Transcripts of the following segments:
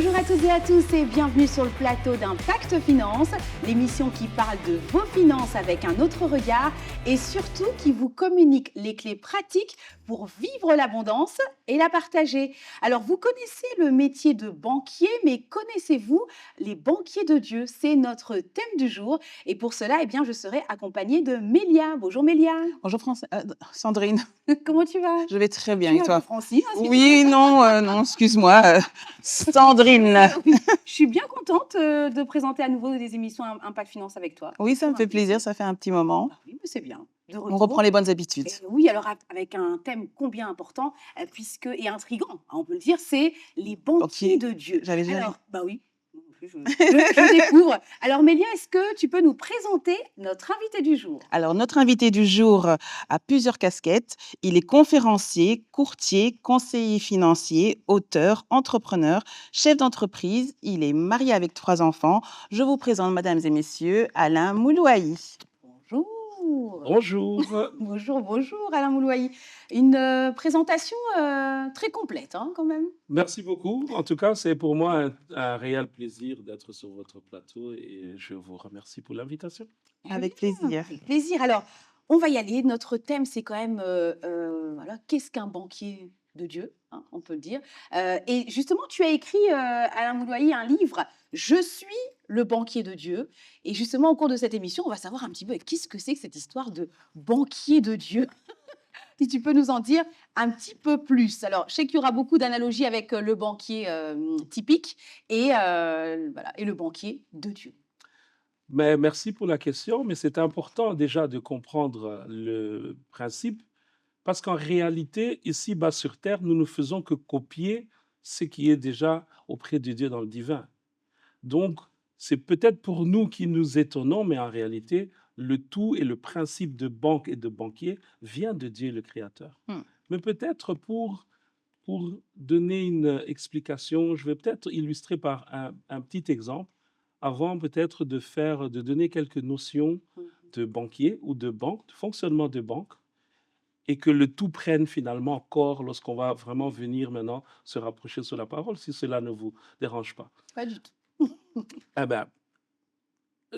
Bonjour à toutes et à tous et bienvenue sur le plateau d'Impact Finance, l'émission qui parle de vos finances avec un autre regard et surtout qui vous communique les clés pratiques pour vivre l'abondance et la partager. Alors vous connaissez le métier de banquier, mais connaissez-vous les banquiers de Dieu? C'est notre thème du jour et pour cela, je serai accompagnée de Mélia. Bonjour Mélia. Bonjour Sandrine, Comment tu vas? je vais très bien Tu et m'appelles toi? Francine, hein, si tu Oui, non, excuse-moi, Sandrine. Oui, je suis bien contente de présenter à nouveau des émissions Impact Finance avec toi. Oui, ça me Toujours un fait plaisir, ça fait un petit moment. Oui, mais c'est bien. De On retour. reprend les bonnes habitudes. Oui, alors avec un thème combien important, et intriguant, hein, on peut le dire, c'est les banquiers de Dieu. J'avais déjà Alors, bah oui, je découvre. Alors Mélia, est-ce que tu peux nous présenter notre invité du jour? Alors, notre invité du jour a plusieurs casquettes. Il est conférencier, courtier, conseiller financier, auteur, entrepreneur, chef d'entreprise. Il est marié avec 3 enfants. Je vous présente, mesdames et messieurs, Alain Moulouaï. Bonjour. Bonjour. Bonjour Alain Moulouaï. Une présentation très complète hein, quand même. Merci beaucoup. En tout cas, c'est pour moi un réel plaisir d'être sur votre plateau et je vous remercie pour l'invitation. Avec plaisir. Avec plaisir. Alors, on va y aller. Notre thème, c'est quand même, voilà, qu'est-ce qu'un banquier de Dieu, hein, on peut le dire. Et justement, tu as écrit, Alain Moulouaï, un livre, Je suis le banquier de Dieu. Et justement, au cours de cette émission, on va savoir un petit peu qu'est-ce que c'est que cette histoire de banquier de Dieu. Si tu peux nous en dire un petit peu plus. Alors, je sais qu'il y aura beaucoup d'analogies avec le banquier typique voilà, et le banquier de Dieu. Mais merci pour la question, mais c'est important déjà de comprendre le principe parce qu'en réalité, ici bas sur terre, nous ne faisons que copier ce qui est déjà auprès de Dieu dans le divin. Donc, c'est peut-être pour nous qui nous étonnons, mais en réalité, le tout et le principe de banque et de banquier vient de Dieu le Créateur. Mais peut-être pour donner une explication, je vais peut-être illustrer par un petit exemple avant peut-être de donner quelques notions de banquier ou de banque, de fonctionnement de banque, et que le tout prenne finalement corps lorsqu'on va vraiment venir maintenant se rapprocher sur la parole, si cela ne vous dérange pas. Pas du tout. Eh ben,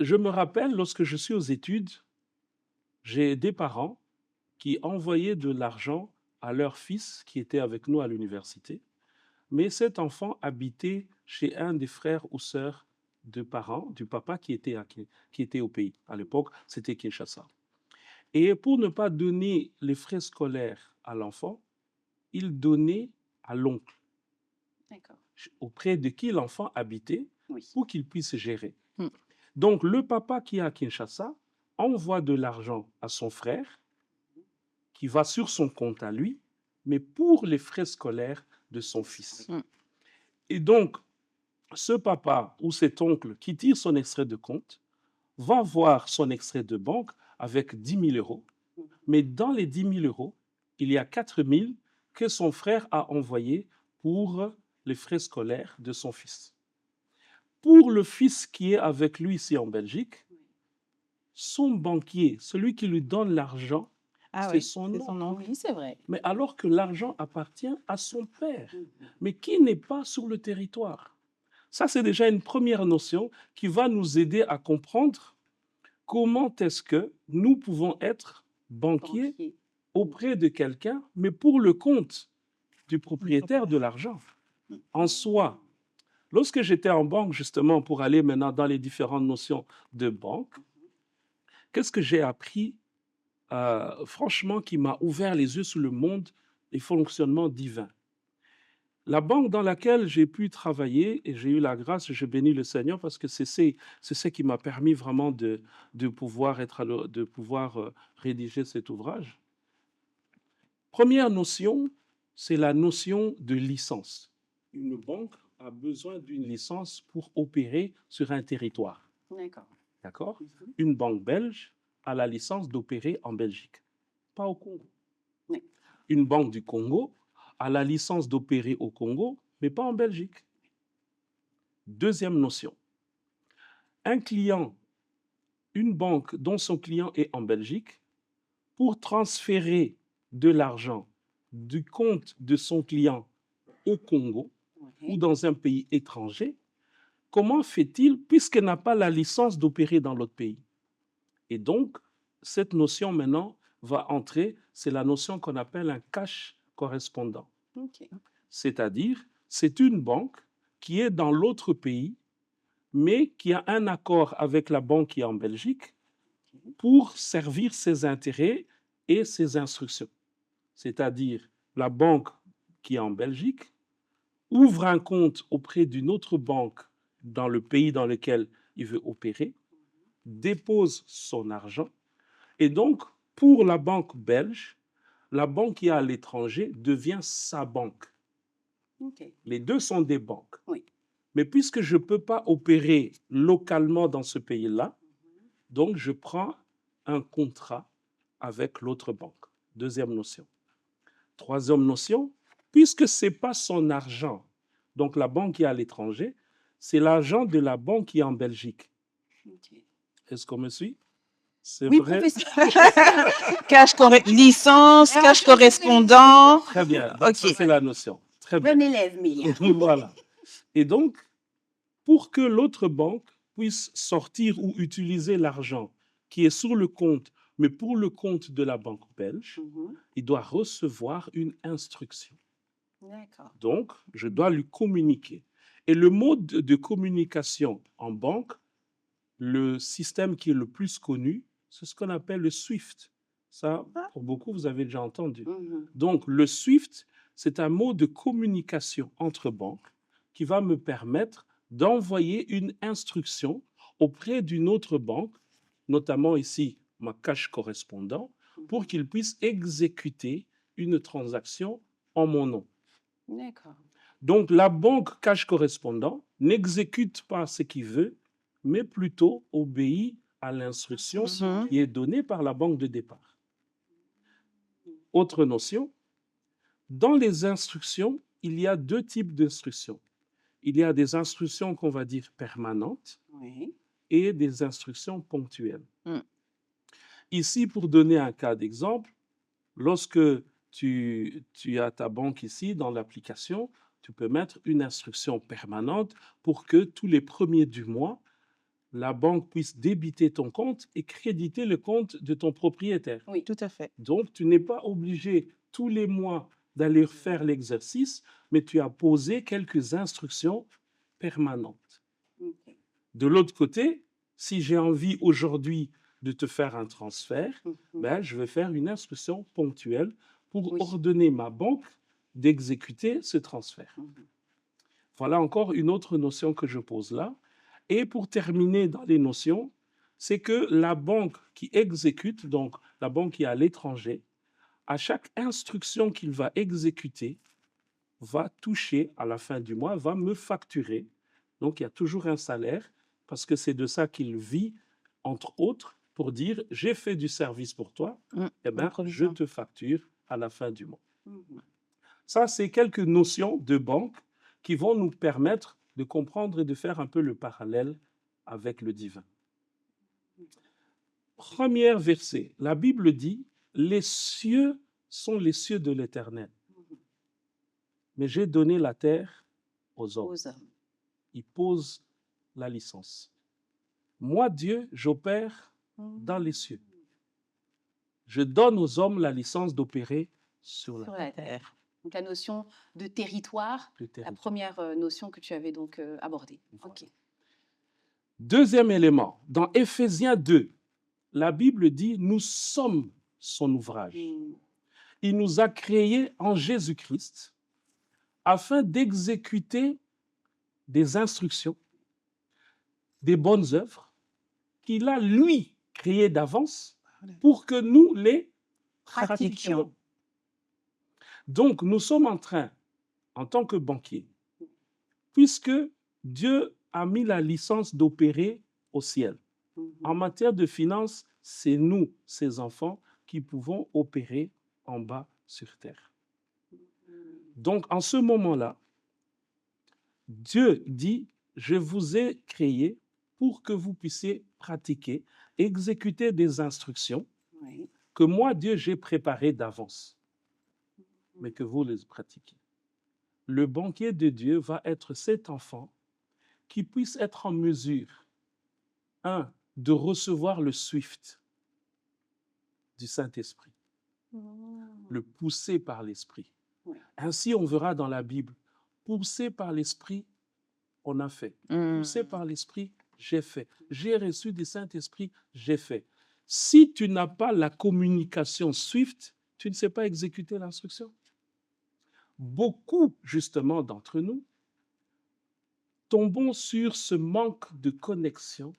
je me rappelle, lorsque je suis aux études, j'ai des parents qui envoyaient de l'argent à leur fils qui était avec nous à l'université, mais cet enfant habitait chez un des frères ou sœurs de parents du papa qui était au pays. À l'époque, c'était Kinshasa. Et pour ne pas donner les frais scolaires à l'enfant, il donnait à l'oncle, D'accord. auprès de qui l'enfant habitait, Oui. pour qu'il puisse gérer. Donc, le papa qui est à Kinshasa envoie de l'argent à son frère, qui va sur son compte à lui, mais pour les frais scolaires de son fils. Et donc, ce papa ou cet oncle qui tire son extrait de compte va voir son extrait de banque avec 10 000 euros. Mais dans les 10 000 euros, il y a 4 000 que son frère a envoyés pour les frais scolaires de son fils. Pour le fils qui est avec lui ici en Belgique, son banquier, celui qui lui donne l'argent, c'est son nom. Oui, c'est vrai. Mais alors que l'argent appartient à son père, mais qui n'est pas sur le territoire. Ça, c'est déjà une première notion qui va nous aider à comprendre comment est-ce que nous pouvons être banquiers auprès de quelqu'un, mais pour le compte du propriétaire de l'argent. En soi, lorsque j'étais en banque, justement, pour aller maintenant dans les différentes notions de banque, qu'est-ce que j'ai appris, franchement, qui m'a ouvert les yeux sur le monde et fonctionnement divin? La banque dans laquelle j'ai pu travailler, et j'ai eu la grâce, je bénis le Seigneur, parce que c'est ce qui m'a permis vraiment de pouvoir rédiger cet ouvrage. Première notion, c'est la notion de licence. Une banque a besoin d'une licence pour opérer sur un territoire. D'accord? Une banque belge a la licence d'opérer en Belgique, pas au Congo. Oui. Une banque du Congo a la licence d'opérer au Congo, mais pas en Belgique. Deuxième notion. Un client, une banque dont son client est en Belgique, pour transférer de l'argent du compte de son client au Congo, ou dans un pays étranger, comment fait-il puisqu'il n'a pas la licence d'opérer dans l'autre pays? Et donc, cette notion maintenant va entrer, c'est la notion qu'on appelle un cash correspondant. Ok. C'est-à-dire, c'est une banque qui est dans l'autre pays, mais qui a un accord avec la banque qui est en Belgique pour servir ses intérêts et ses instructions. C'est-à-dire, la banque qui est en Belgique ouvre un compte auprès d'une autre banque dans le pays dans lequel il veut opérer, dépose son argent, et donc, pour la banque belge, la banque qui est à l'étranger devient sa banque. Ok. Les deux sont des banques. Oui. Mais puisque je ne peux pas opérer localement dans ce pays-là, donc je prends un contrat avec l'autre banque. Deuxième notion. Troisième notion, puisque ce n'est pas son argent, donc la banque qui est à l'étranger, c'est l'argent de la banque qui est en Belgique. Ok. Est-ce qu'on me suit? C'est Oui, vrai? professeur. Licence, Alors, cash je vais vous correspondant. Très bien. Donc, Ok. ça, c'est la notion. Très bien. Bon élève, Mélia. Voilà. Et donc, pour que l'autre banque puisse sortir ou utiliser l'argent qui est sur le compte, mais pour le compte de la banque belge, Mhm. il doit recevoir une instruction. D'accord. Donc, je dois lui communiquer. Et le mode de communication en banque, le système qui est le plus connu, c'est ce qu'on appelle le SWIFT. Ça, pour beaucoup, vous avez déjà entendu. Mhm. Donc, le SWIFT, c'est un mot de communication entre banques qui va me permettre d'envoyer une instruction auprès d'une autre banque, notamment ici ma cash correspondant, pour qu'il puisse exécuter une transaction en mon nom. D'accord. Donc, la banque cash correspondant n'exécute pas ce qu'il veut, mais plutôt obéit à l'instruction Mhm. qui est donnée par la banque de départ. Autre notion, dans les instructions, il y a deux types d'instructions. Il y a des instructions qu'on va dire permanentes Oui. et des instructions ponctuelles. Mm. Ici, pour donner un cas d'exemple, lorsque tu as ta banque ici dans l'application, tu peux mettre une instruction permanente pour que tous les premiers du mois, la banque puisse débiter ton compte et créditer le compte de ton propriétaire. Oui. Tout à fait. Donc, tu n'es pas obligé tous les mois d'aller faire l'exercice, mais tu as posé quelques instructions permanentes. Ok. De l'autre côté, si j'ai envie aujourd'hui de te faire un transfert, Mhm. ben, je vais faire une instruction ponctuelle pour Oui. ordonner ma banque d'exécuter ce transfert. Mhm. Voilà encore une autre notion que je pose là. Et pour terminer dans les notions, c'est que la banque qui exécute, donc la banque qui est à l'étranger, à chaque instruction qu'il va exécuter, va toucher à la fin du mois, va me facturer. Donc il y a toujours un salaire parce que c'est de ça qu'il vit, entre autres, pour dire j'ai fait du service pour toi, Mm. eh Une ben, je provision. te facture à la fin du mois. Mhm. Ça, c'est quelques notions de banque qui vont nous permettre de comprendre et de faire un peu le parallèle avec le divin. Premier verset, la Bible dit, les cieux sont les cieux de l'Éternel, mais j'ai donné la terre aux hommes. Aux hommes. Il pose la licence. Moi, Dieu, j'opère dans les cieux. Je donne aux hommes la licence d'opérer sur la Sur la terre. Terre. Donc la notion de territoire, le la territoire. première notion que tu avais donc abordée. Voilà. Ok. Deuxième élément, dans Éphésiens 2, la Bible dit, nous sommes son ouvrage. Mhm. Il nous a créés en Jésus-Christ afin d'exécuter des instructions, des bonnes œuvres qu'il a, lui, créées d'avance pour que nous les pratiquions. Donc, nous sommes en train, en tant que banquiers, puisque Dieu a mis la licence d'opérer au ciel. Mhm. En matière de finances, c'est nous, ses enfants, qui pouvons opérer en bas sur terre. Donc, en ce moment-là, Dieu dit, je vous ai créé pour que vous puissiez pratiquer, exécuter des instructions Oui. que moi, Dieu, j'ai préparées d'avance, mais que vous les pratiquiez. le banquier de Dieu va être cet enfant qui puisse être en mesure, un, de recevoir le Swift du Saint-Esprit, le pousser par l'Esprit. Ouais. Ainsi, on verra dans la Bible, poussé par l'Esprit, on a fait. Poussé par l'Esprit, j'ai fait. J'ai reçu du Saint-Esprit, j'ai fait. Si tu n'as pas la communication Swift, tu ne sais pas exécuter l'instruction. Beaucoup, justement, d'entre nous tombons sur ce manque de connexion,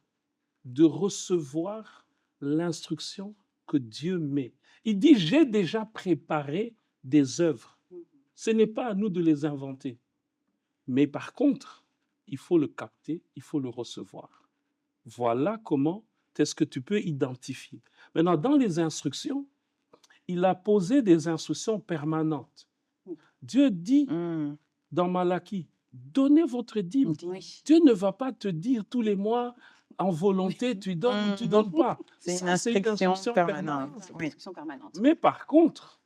de recevoir l'instruction que Dieu met. Il dit, j'ai déjà préparé des œuvres. Ce n'est pas à nous de les inventer. Mais par contre, il faut le capter, il faut le recevoir. Voilà comment est-ce que tu peux identifier. Maintenant, dans les instructions, il a posé des instructions permanentes. Dieu dit dans Malachie, donnez votre dîme. Oui. Dieu ne va pas te dire tous les mois, en volonté, tu donnes ou tu ne donnes pas. C'est Ça, une instruction permanente. C'est une Oui. instruction permanente. Mais par contre,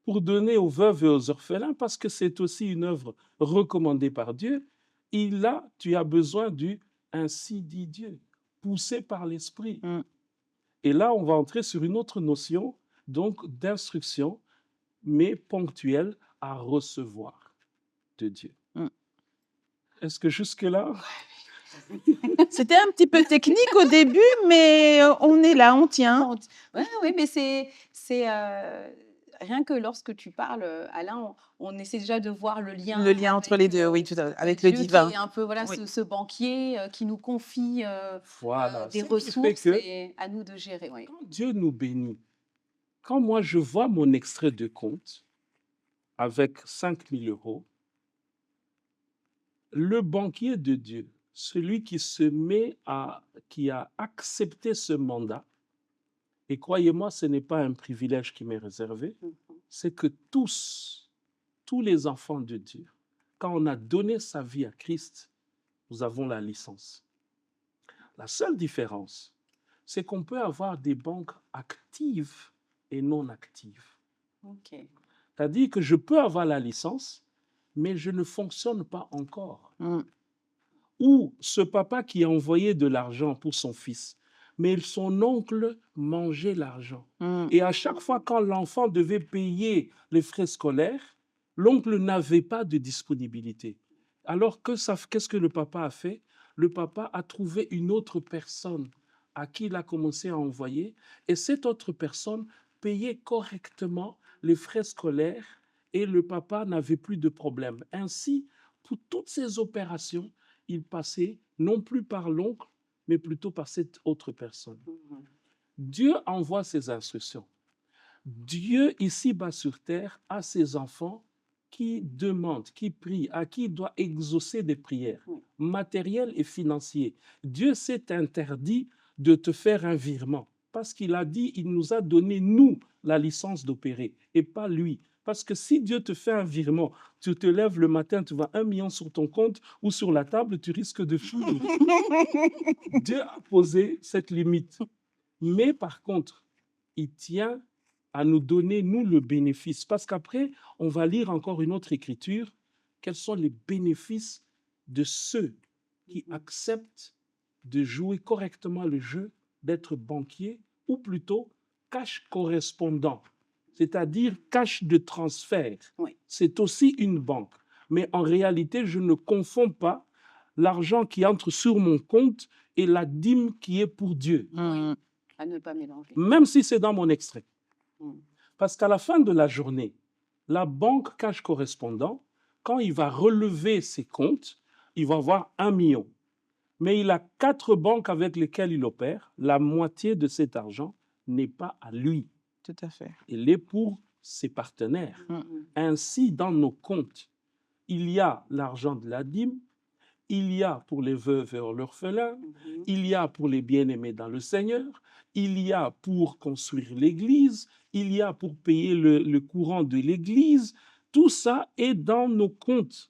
pour donner aux veuves et aux orphelins, parce que c'est aussi une œuvre recommandée par Dieu, tu as besoin du ainsi dit Dieu, poussé par l'Esprit. Et là, on va entrer sur une autre notion, donc d'instruction, mais ponctuelle à recevoir de Dieu. Est-ce que jusque-là... C'était un petit peu technique au début, mais on est là, on tient. Oui, mais c'est rien que lorsque tu parles, Alain, on essaie déjà de voir le lien. Le lien entre les deux, oui, tout à fait, avec le Dieu divin. qui est un peu voilà, Oui. ce banquier qui nous confie Voilà. des Ce qui fait ressources que et à nous de gérer. Oui. quand Dieu nous bénit, quand moi je vois mon extrait de compte avec 5 000 euros, le banquier de Dieu, celui qui qui a accepté ce mandat, et croyez-moi, ce n'est pas un privilège qui m'est réservé, c'est que tous les enfants de Dieu, quand on a donné sa vie à Christ, nous avons la licence. La seule différence, c'est qu'on peut avoir des banques actives et non actives. Okay. C'est-à-dire que je peux avoir la licence, mais je ne fonctionne pas encore. Ou ce papa qui a envoyé de l'argent pour son fils, mais son oncle mangeait l'argent. Et à chaque fois quand l'enfant devait payer les frais scolaires, l'oncle n'avait pas de disponibilité. Alors qu'est-ce que le papa a fait? Le papa a trouvé une autre personne à qui il a commencé à envoyer, et cette autre personne payait correctement les frais scolaires et le papa n'avait plus de problème. Ainsi, pour toutes ces opérations, il passait non plus par l'oncle, mais plutôt par cette autre personne. Dieu envoie ses instructions. Dieu, ici-bas sur terre, a ses enfants qui demandent, qui prient, à qui il doit exaucer des prières matérielles et financières. Dieu s'est interdit de te faire un virement parce qu'il a dit, il nous a donné, nous, la licence d'opérer et pas lui. Parce que si Dieu te fait un virement, tu te lèves le matin, tu vois 1 million sur ton compte ou sur la table, tu risques de fuir. Dieu a posé cette limite. Mais par contre, il tient à nous donner, nous, le bénéfice. Parce qu'après, on va lire encore une autre écriture. Quels sont les bénéfices de ceux qui acceptent de jouer correctement le jeu, d'être banquier, ou plutôt cash correspondant, c'est-à-dire cash de transfert. Oui. C'est aussi une banque. Mais en réalité, je ne confonds pas l'argent qui entre sur mon compte et la dîme qui est pour Dieu. À ne pas mélanger. Même si c'est dans mon extrait. Parce qu'à la fin de la journée, la banque cash correspondant, quand il va relever ses comptes, il va avoir 1 million. Mais il a 4 banques avec lesquelles il opère. La moitié de cet argent n'est pas à lui. Tout à fait. Il est pour ses partenaires. Ainsi, dans nos comptes, il y a l'argent de la dîme, il y a pour les veuves et l'orphelin, il y a pour les bien-aimés dans le Seigneur, il y a pour construire l'Église, il y a pour payer le courant de l'Église. Tout ça est dans nos comptes.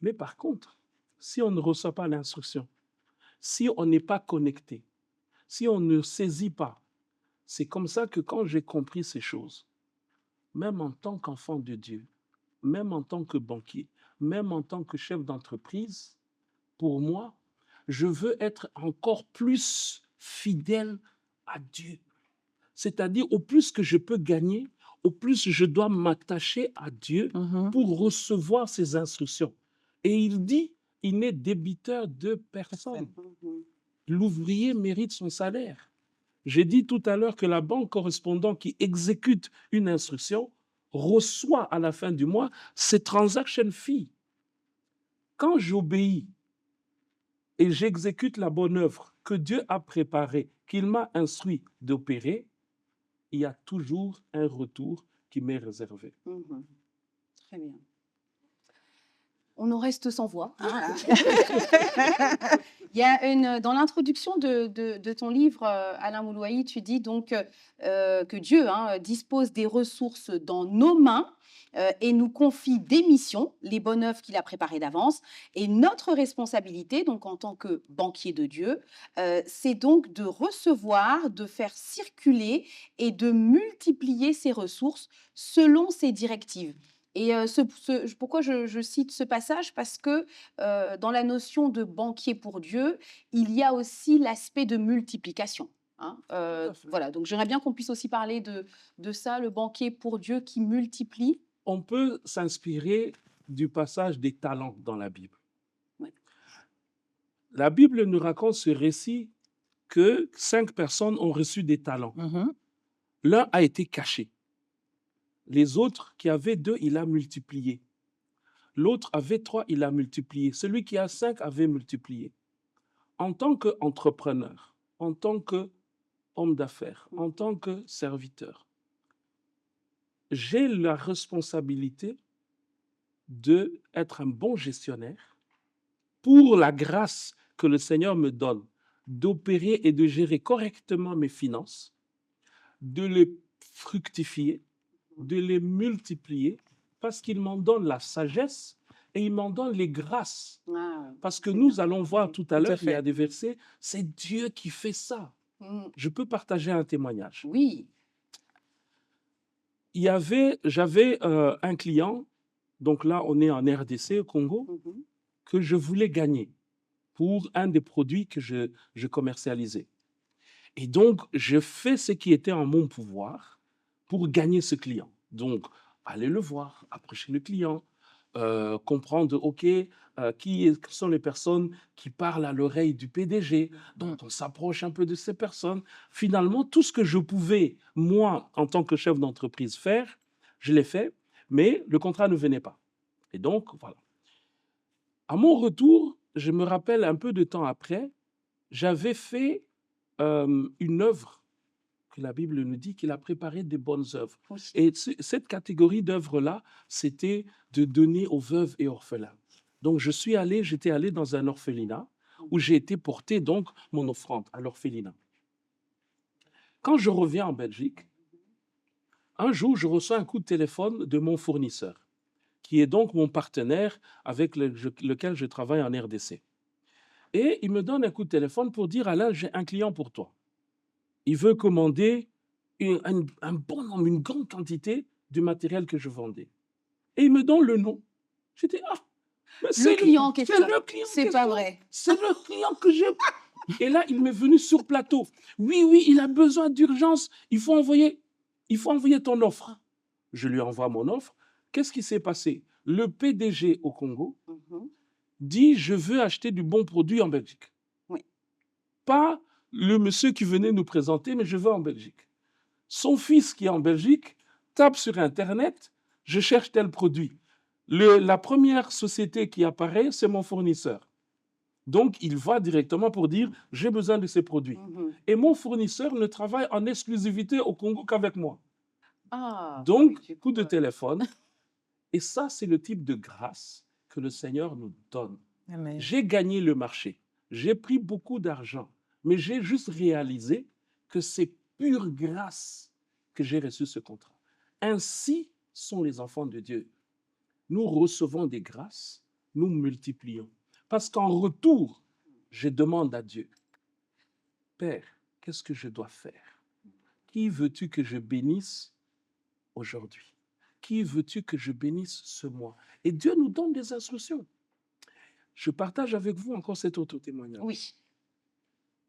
Mais par contre, si on ne reçoit pas l'instruction, si on n'est pas connecté, si on ne saisit pas, c'est comme ça que quand j'ai compris ces choses, même en tant qu'enfant de Dieu, même en tant que banquier, même en tant que chef d'entreprise, pour moi, je veux être encore plus fidèle à Dieu. C'est-à-dire, au plus que je peux gagner, au plus je dois m'attacher à Dieu Mhm. pour recevoir ses instructions. Et il dit, il n'est débiteur de personne. Mhm. L'ouvrier mérite son salaire. J'ai dit tout à l'heure que la banque correspondant qui exécute une instruction reçoit à la fin du mois ses transaction fees. Quand j'obéis et j'exécute la bonne œuvre que Dieu a préparée, qu'il m'a instruit d'opérer, il y a toujours un retour qui m'est réservé. Mhm. Très bien. On en reste sans voix. Hein. Il y a dans l'introduction de ton livre, Alain Moulouaï, tu dis donc que Dieu dispose des ressources dans nos mains et nous confie des missions, les bonnes œuvres qu'il a préparées d'avance. Et notre responsabilité, donc en tant que banquier de Dieu, c'est donc de recevoir, de faire circuler et de multiplier ces ressources selon ses directives. Et pourquoi je cite ce passage? Parce que dans la notion de banquier pour Dieu, il y a aussi l'aspect de multiplication. Hein. Tout à fait. Voilà, donc j'aimerais bien qu'on puisse aussi parler de ça, le banquier pour Dieu qui multiplie. On peut s'inspirer du passage des talents dans la Bible. Ouais. La Bible nous raconte ce récit que 5 personnes ont reçu des talents. Mhm. L'un a été caché. Les autres qui avaient 2, il a multiplié. L'autre avait 3, il a multiplié. Celui qui a 5 avait multiplié. En tant qu'entrepreneur, en tant qu'homme d'affaires, en tant que serviteur, j'ai la responsabilité d'être un bon gestionnaire pour la grâce que le Seigneur me donne d'opérer et de gérer correctement mes finances, de les fructifier, de les multiplier, parce qu'il m'en donne la sagesse et il m'en donne les grâces. Ah, Parce que c'est nous bien. allons voir tout à Tout à l'heure, il y a fait. des versets, c'est Dieu qui fait ça. Mm. Je peux partager un témoignage. Oui. J'avais un client, donc là on est en RDC, au Congo, Mhm. que je voulais gagner pour un des produits que je commercialisais. Et donc, je fais ce qui était en mon pouvoir pour gagner ce client. Donc, aller le voir, approcher le client, comprendre, OK, quelles sont les personnes qui parlent à l'oreille du PDG. Donc, on s'approche un peu de ces personnes. Finalement, tout ce que je pouvais, moi, en tant que chef d'entreprise, faire, je l'ai fait, mais le contrat ne venait pas. Et donc, voilà. À mon retour, je me rappelle un peu de temps après, j'avais fait une œuvre que la Bible nous dit qu'il a préparé des bonnes œuvres. Oui. Et cette catégorie d'œuvres-là, c'était de donner aux veuves et orphelins. Donc, j'étais allé dans un orphelinat où j'ai été porter donc mon offrande à l'orphelinat. Quand je reviens en Belgique, un jour, je reçois un coup de téléphone de mon fournisseur, qui est donc mon partenaire avec lequel je travaille en RDC. Et il me donne un coup de téléphone pour dire, Alain, j'ai un client pour toi. Il veut commander un bon nombre, une grande quantité du matériel que je vendais. Et il me donne le nom. J'ai dit, ah, mais Le client en question. le client en C'est pas question. vrai. C'est le client que j'ai. Et là, il m'est venu sur plateau. Oui, oui, il a besoin d'urgence. Il faut envoyer ton offre. Je lui envoie mon offre. Qu'est-ce qui s'est passé? Le PDG au Congo Mhm. dit, je veux acheter du bon produit en Belgique. Oui. Pas le monsieur qui venait nous présenter, mais je veux en Belgique. Son fils qui est en Belgique tape sur Internet, je cherche tel produit. La première société qui apparaît, c'est mon fournisseur. Donc, il va directement pour dire, j'ai besoin de ces produits. Mhm. Et mon fournisseur ne travaille en exclusivité au Congo qu'avec moi. Ah, Donc, oui, du coup coup, de téléphone. Et ça, c'est le type de grâce que le Seigneur nous donne. Amen. J'ai gagné le marché. J'ai pris beaucoup d'argent. Mais j'ai juste réalisé que c'est pure grâce que j'ai reçu ce contrat. Ainsi sont les enfants de Dieu. Nous recevons des grâces, nous multiplions. Parce qu'en retour, je demande à Dieu, Père, qu'est-ce que je dois faire? Qui veux-tu que je bénisse aujourd'hui? qui veux-tu que je bénisse ce mois? Et Dieu nous donne des instructions. Je partage avec vous encore cet autre témoignage. Oui.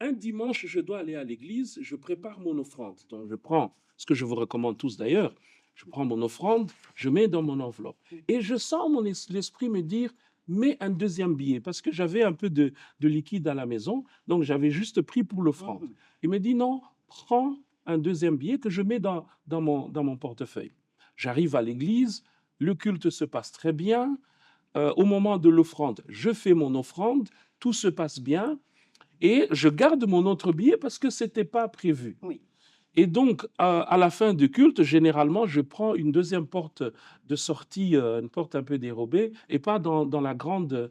Un dimanche, je dois aller à l'église, je prépare mon offrande. Donc, je prends ce que je vous recommande tous d'ailleurs. Je prends mon offrande, je mets dans mon enveloppe. Et je sens l'esprit me dire, mets un deuxième billet, parce que j'avais un peu de liquide à la maison, donc j'avais juste pris pour l'offrande. Mhm. Il me dit, non, prends un deuxième billet que je mets dans mon portefeuille. J'arrive à l'église, le culte se passe très bien. Au moment de l'offrande, je fais mon offrande, tout se passe bien. Et je garde mon autre billet parce que ce n'était pas prévu. Oui. Et donc, à la fin du culte, généralement, je prends une deuxième porte de sortie, une porte un peu dérobée, et pas dans la grande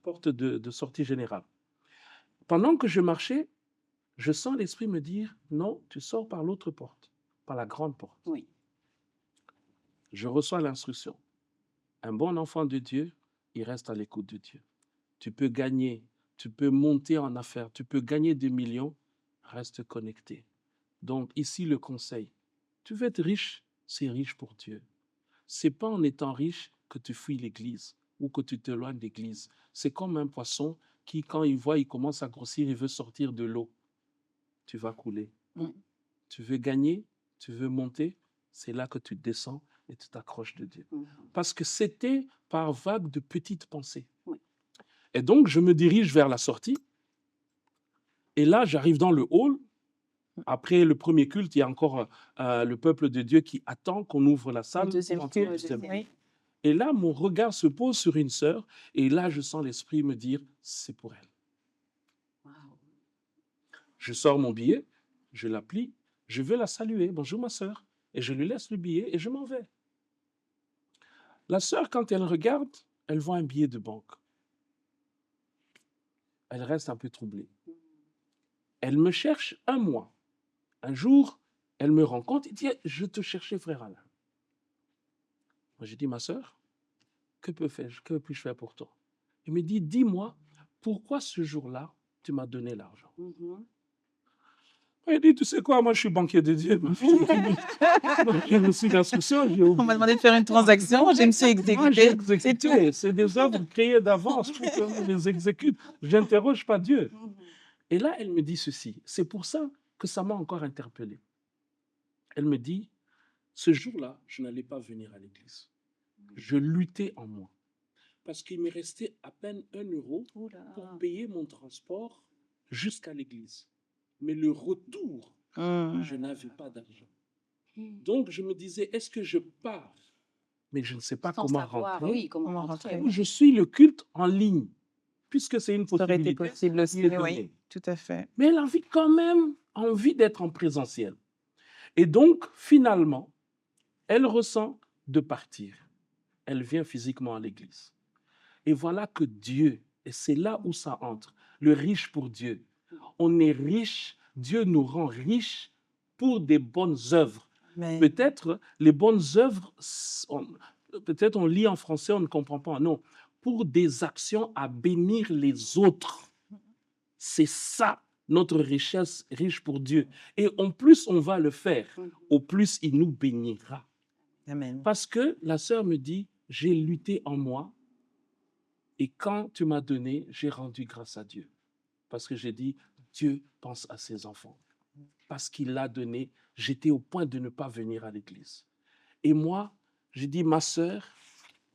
porte de sortie générale. Pendant que je marchais, je sens l'esprit me dire, non, tu sors par l'autre porte, par la grande porte. Oui. Je reçois l'instruction. Un bon enfant de Dieu, il reste à l'écoute de Dieu. Tu peux gagner, tu peux monter en affaires, tu peux gagner des millions, reste connecté. Donc ici le conseil, tu veux être riche, c'est riche pour Dieu. C'est pas en étant riche que tu fuis l'église ou que tu t'éloignes de l'église. C'est comme un poisson qui, quand il voit, il commence à grossir, il veut sortir de l'eau. Tu vas couler. Mm. Tu veux gagner, tu veux monter, c'est là que tu descends et tu t'accroches de Dieu. Mhm. Parce que c'était par vague de petites pensées. Oui. Et donc, je me dirige vers la sortie. Et là, j'arrive dans le hall. Après le premier culte, il y a encore le peuple de Dieu qui attend qu'on ouvre la salle. Le deuxième pour entrer au culte, deuxième oui. Et là, mon regard se pose sur une sœur. Et là, je sens l'esprit me dire, c'est pour elle. Wow. Je sors mon billet, je la plie, je vais la saluer. Bonjour ma sœur. Et je lui laisse le billet et je m'en vais. La sœur, quand elle regarde, elle voit un billet de banque. Elle reste un peu troublée. Elle me cherche un mois. Un jour, elle me rencontre et dit, je te cherchais, frère Alain. Moi, j'ai dit, ma sœur, que puis-je faire pour toi? Il me dit, dis-moi, pourquoi ce jour-là, tu m'as donné l'argent? Mhm. Il dit, tu sais quoi, moi, je suis banquier de Dieu. J'ai reçu l'instruction, j'ai On m'a demandé de faire une transaction, je me suis exécutée, c'est tout. C'est des œuvres créées d'avance, il faut que je les exécute. Je n'interroge pas Dieu. Mhm. Et là, elle me dit ceci. C'est pour ça que ça m'a encore interpellé. Elle me dit, ce jour-là, je n'allais pas venir à l'église. Je luttais en moi. Parce qu'il me restait à peine 1 euro Ouh là. pour payer mon transport jusqu'à l'église. Mais le retour, je n'avais pas d'argent. Donc, je me disais, est-ce que je pars? Mais je ne sais pas Sans comment savoir, rentrer. oui, comment Comment rentrer. rentrer. Ou je suis le culte en ligne, puisque c'est une Ça aurait été possibilité. possible aussi, qui est oui, donnée. tout à fait. Mais elle a quand même envie d'être en présentiel. Et donc, finalement, elle ressent de partir. Elle vient physiquement à l'église. Et voilà que Dieu, et c'est là où ça entre, le riche pour Dieu. On est riche, Dieu nous rend riches pour des bonnes œuvres. Mais Peut-être les bonnes œuvres, peut-être on lit en français, on ne comprend pas. Non, pour des actions à bénir les autres. C'est ça notre richesse riche pour Dieu. Et en plus on va le faire, au plus il nous bénira. amen. Parce que la sœur me dit, j'ai lutté en moi et quand tu m'as donné, j'ai rendu grâce à Dieu. Parce que j'ai dit, Dieu pense à ses enfants. Parce qu'il l'a donné, j'étais au point de ne pas venir à l'église. Et moi, j'ai dit, ma sœur,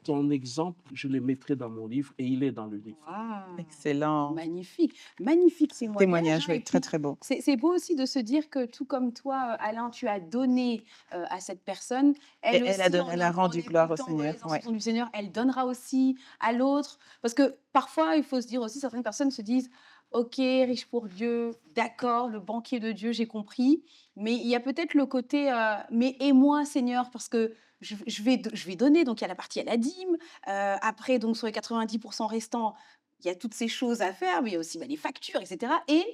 ton exemple, je le mettrai dans mon livre et il est dans le livre. Wow. Excellent. Magnifique, magnifique témoignage. Témoignage, hein, oui, et très puis, très beau. c'est beau aussi de se dire que tout comme toi, Alain, tu as donné à cette personne. Et Elle elle a aussi, donné- elle a rendu gloire au Seigneur, les instructions du Seigneur, elle donnera aussi à l'autre. Parce que parfois, il faut se dire aussi, certaines personnes se disent, OK, riche pour Dieu, d'accord, le banquier de Dieu, j'ai compris. Mais il y a peut-être le côté, mais et moi, Seigneur, parce que je vais donner. Donc, il y a la partie à la dîme. Après, donc, sur les 90% restants, il y a toutes ces choses à faire, mais il y a aussi les factures, etc. Et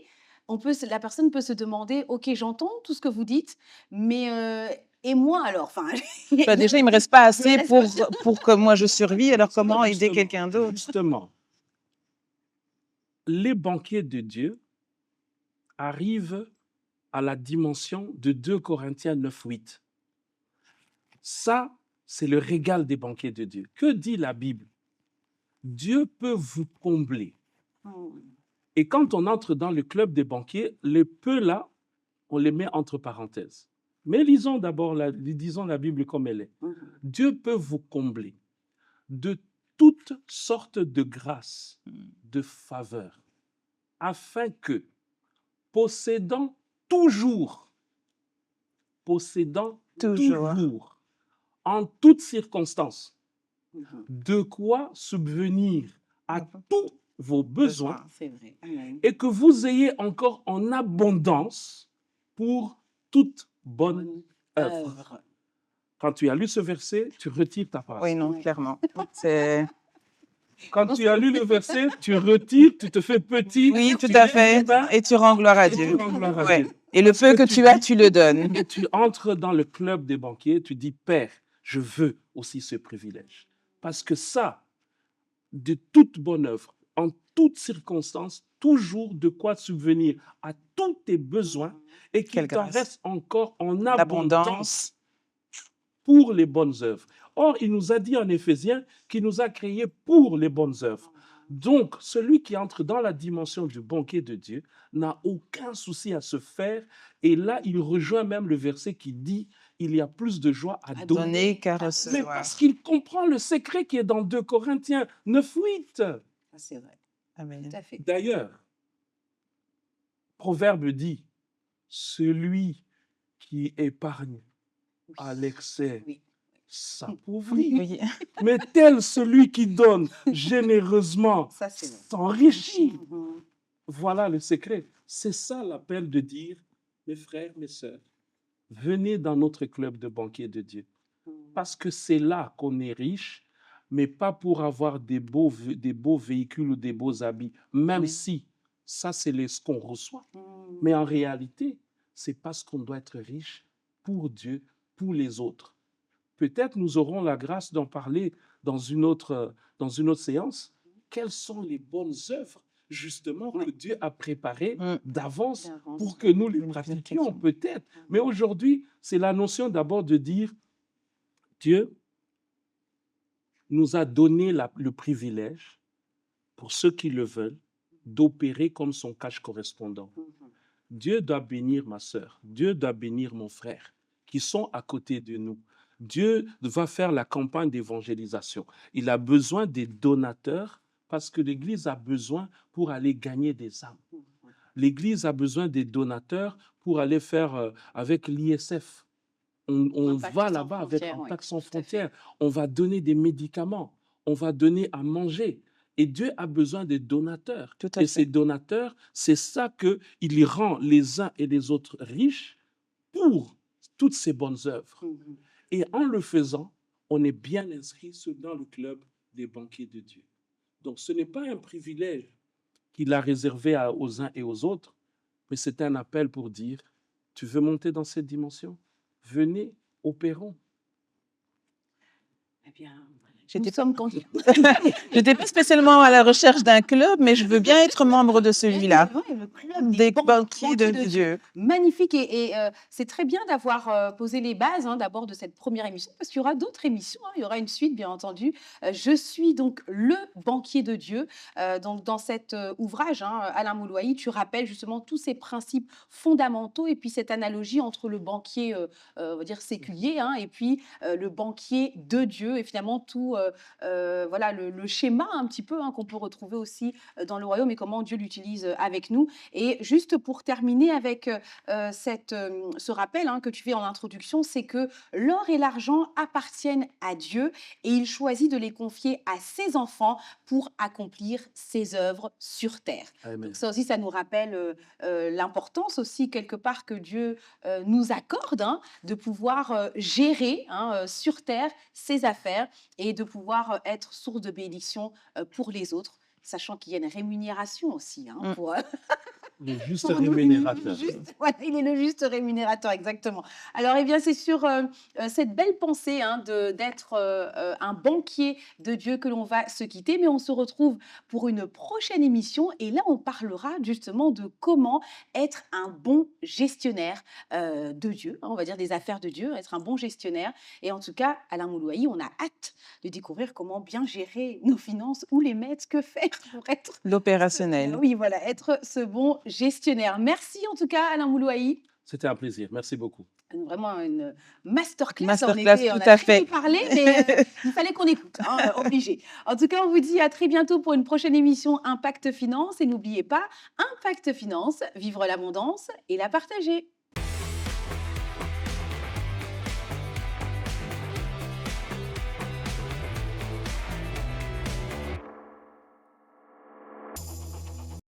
la personne peut se demander, OK, j'entends tout ce que vous dites, mais et moi alors enfin, Bah, déjà, il me reste pas assez reste pour que moi je survis, alors comment aider Justement, quelqu'un d'autre? Justement, les banquiers de Dieu arrivent à la dimension de 2 Corinthiens 9, 8. Ça, C'est le régal des banquiers de Dieu. Que dit la Bible? Dieu peut vous combler. Mm. Et quand on entre dans le club des banquiers, les peu là, on les met entre parenthèses. Mais lisons d'abord, disons la Bible comme elle est. Mhm. Dieu peut vous combler de toutes sortes de grâces, de faveurs, afin que, possédant toujours, possédant Toujours. toujours, en toutes circonstances, Mhm. de quoi subvenir à Mhm. tous vos besoins C'est vrai. Amen. et que vous ayez encore en abondance pour toute bonne Bonne œuvre. œuvre. Quand tu as lu ce verset, tu retires ta phrase. Oui, non, Oui. clairement. C'est... Quand tu as lu le verset, tu retires, tu te fais petit. Oui, tout tu à lèves fait. les mains Et tu rends gloire à et tu Dieu. rends gloire à Ouais. Dieu. Et le Parce peu que tu tu as, dis- tu le donnes. Et tu entres dans le club des banquiers, tu dis, Père, je veux aussi ce privilège. Parce que ça, de toute bonne œuvre, en toutes circonstances, toujours de quoi subvenir à tous tes besoins et qu'il Quelle t'en grâce. reste encore en abondance L'abondance. pour les bonnes œuvres. Or, il nous a dit en Éphésiens qu'il nous a créés pour les bonnes œuvres. Donc, celui qui entre dans la dimension du banquet de Dieu n'a aucun souci à se faire. Et là, il rejoint même le verset qui dit il y a plus de joie à À donner. donner qu'à Mais recevoir. parce qu'il comprend le secret qui est dans 2 Corinthiens 9:8. Ça, c'est vrai. Amen. Tout à fait. D'ailleurs, Proverbe dit celui qui épargne Oui. à l'excès Oui. s'appauvrit. Oui. Mais tel celui qui donne généreusement Ça, c'est vrai. s'enrichit. Mhm. Voilà le secret. C'est ça l'appel de dire, mes frères, mes sœurs, venez dans notre club de banquiers de Dieu. Mhm. Parce que c'est là qu'on est riche, mais pas pour avoir des beaux véhicules ou des beaux habits, même Oui. si ça, c'est ce qu'on reçoit. Mhm. Mais en réalité, c'est parce qu'on doit être riche pour Dieu, pour les autres. Peut-être nous aurons la grâce d'en parler dans une autre séance. Quelles sont les bonnes œuvres, justement, que Oui. Dieu a préparées Mm. d'avance D'avance. pour que nous les Nous les pratiquions, pratiquions. peut-être. Mais aujourd'hui, c'est la notion d'abord de dire, Dieu nous a donné le privilège, pour ceux qui le veulent, d'opérer comme son cash correspondant. Mhm. Dieu doit bénir ma sœur, Dieu doit bénir mon frère, qui sont à côté de nous. Dieu va faire la campagne d'évangélisation. Il a besoin des donateurs parce que l'Église a besoin pour aller gagner des âmes. Mhm. L'Église a besoin des donateurs pour aller faire avec l'ISF. On Contact va sans là-bas avec frontières, oui, Contact sans tout à fait. frontières. On va donner des médicaments. On va donner à manger. Et Dieu a besoin des donateurs. Tout à Et ces fait. donateurs, c'est ça qu'il rend les uns et les autres riches pour toutes ces bonnes œuvres. Mhm. Et en le faisant, on est bien inscrit dans le club des banquiers de Dieu. Donc ce n'est pas un privilège qu'il a réservé aux uns et aux autres, mais c'est un appel pour dire, tu veux monter dans cette dimension? Venez, opérons. Eh bien, nous J'étais sommes candidats. J'étais pas spécialement à la recherche d'un club, mais je veux bien être membre de celui-là. Ouais, le club Des banquiers banquiers de de Dieu. Dieu. Magnifique et c'est très bien d'avoir posé les bases d'abord de cette première émission parce qu'il y aura d'autres émissions, il y aura une suite bien entendu. Je suis donc le banquier de Dieu. Donc dans cet ouvrage, Alain Mouloaï, tu rappelles justement tous ces principes fondamentaux et puis cette analogie entre le banquier, on va dire séculier, et puis le banquier de Dieu et finalement tout voilà le schéma un petit peu qu'on peut retrouver aussi dans le royaume et comment Dieu l'utilise avec nous. Et juste pour terminer avec ce rappel que tu fais en introduction, c'est que l'or et l'argent appartiennent à Dieu et il choisit de les confier à ses enfants pour accomplir ses œuvres sur terre. Amen. Donc ça aussi, ça nous rappelle l'importance aussi quelque part que Dieu nous accorde de pouvoir gérer sur terre ses affaires et de pouvoir être source de bénédiction pour les autres, sachant qu'il y a une rémunération aussi pour Le juste Pour nous, rémunérateur. voilà, il est le juste rémunérateur, exactement. Alors, eh bien, c'est sur cette belle pensée hein, d'être un banquier de Dieu que l'on va se quitter, mais on se retrouve pour une prochaine émission et là, on parlera justement de comment être un bon gestionnaire de Dieu, hein, on va dire des affaires de Dieu, être un bon gestionnaire. Et en tout cas, Alain Moulouaï, on a hâte de découvrir comment bien gérer nos finances, où les mettre, que faire pour être L'opérationnel. oui, voilà, être ce bon gestionnaire. Merci en tout cas, Alain Moulouaï. C'était un plaisir. Merci beaucoup. Vraiment une masterclass. Masterclass, On tout a à très peu fait. parlé, mais il fallait qu'on écoute, hein, obligé. En tout cas, on vous dit à très bientôt pour une prochaine émission Impact Finance. Et n'oubliez pas, Impact Finance, vivre l'abondance et la partager.